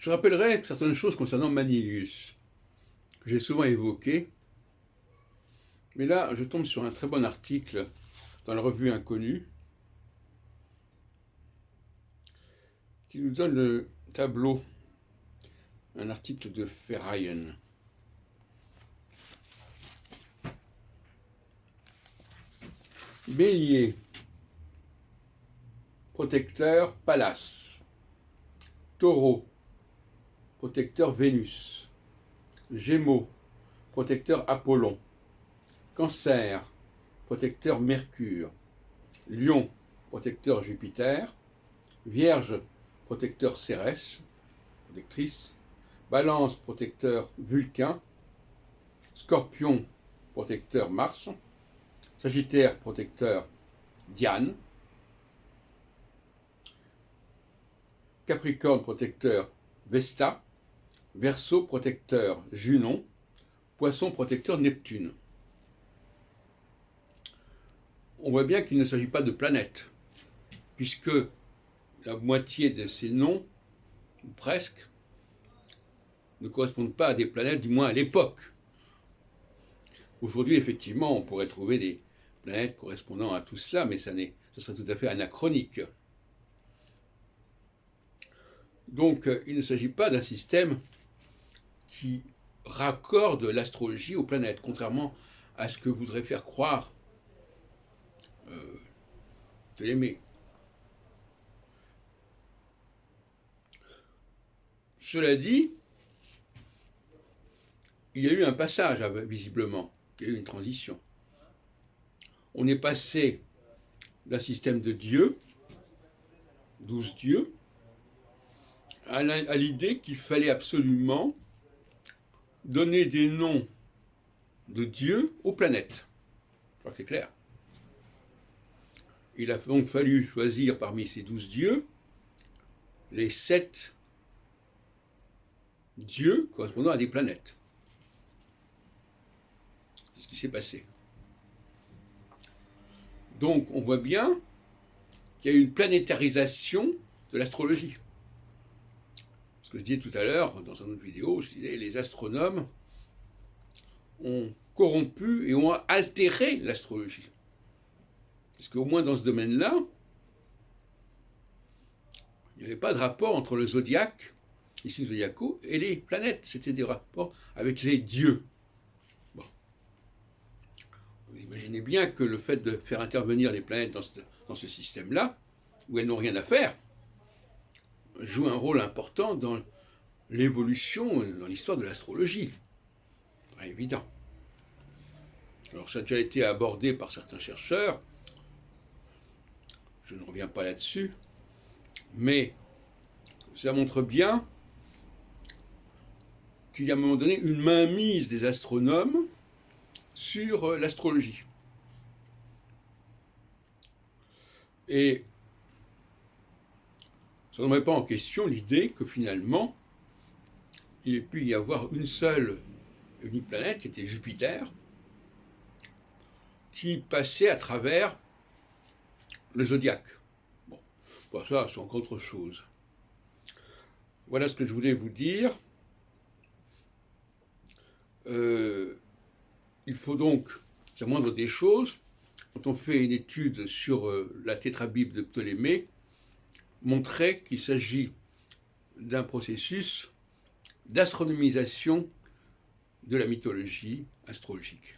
Je rappellerai certaines choses concernant Manilius, que j'ai souvent évoquées, mais là, je tombe sur un très bon article dans la revue Inconnue, qui nous donne le tableau, un article de Verheyen. Bélier, protecteur Pallas. Taureau, protecteur Vénus. Gémeaux, protecteur Apollon. Cancer, protecteur Mercure. Lion, protecteur Jupiter. Vierge, protecteur Cérès, protectrice. Balance, protecteur Vulcain. Scorpion, protecteur Mars. Sagittaire, protecteur Diane. Capricorne, protecteur Vesta. Verseau, protecteur Junon. Poisson, protecteur Neptune. On voit bien qu'il ne s'agit pas de planètes, puisque la moitié de ces noms, ou presque, ne correspondent pas à des planètes, du moins à l'époque. Aujourd'hui, effectivement, on pourrait trouver des planètes correspondant à tout cela, mais ce serait tout à fait anachronique. Donc, il ne s'agit pas d'un système qui raccorde l'astrologie aux planètes, contrairement à ce que voudrait faire croire Ptolémée. Cela dit, il y a eu un passage, visiblement, il y a eu une transition. On est passé d'un système de dieux, 12 dieux, à l'idée qu'il fallait absolument donner des noms de dieux aux planètes. Je crois que c'est clair. Il a donc fallu choisir parmi ces 12 dieux les 7 dieux correspondant à des planètes. C'est ce qui s'est passé. Donc on voit bien qu'il y a eu une planétarisation de l'astrologie. Ce que je disais tout à l'heure dans une autre vidéo, je disais les astronomes ont corrompu et ont altéré l'astrologie. Parce qu'au moins dans ce domaine-là, il n'y avait pas de rapport entre le zodiaque, les signes zodiacaux, et les planètes. C'était des rapports avec les dieux. Bon. Vous imaginez bien que le fait de faire intervenir les planètes dans ce système-là, où elles n'ont rien à faire, joue un rôle important dans l'évolution, dans l'histoire de l'astrologie. Pas évident. Alors ça a déjà été abordé par certains chercheurs, je ne reviens pas là-dessus, mais ça montre bien qu'il y a à un moment donné une mainmise des astronomes sur l'astrologie. Et ça ne remet pas en question l'idée que finalement, il ait pu y avoir une seule et unique planète, qui était Jupiter, qui passait à travers le zodiaque. Bon, pour ça, c'est encore autre chose. Voilà ce que je voulais vous dire. Il faut donc, la moindre des choses, quand on fait une étude sur la tétrabible de Ptolémée, montrer qu'il s'agit d'un processus d'astronomisation de la mythologie astrologique.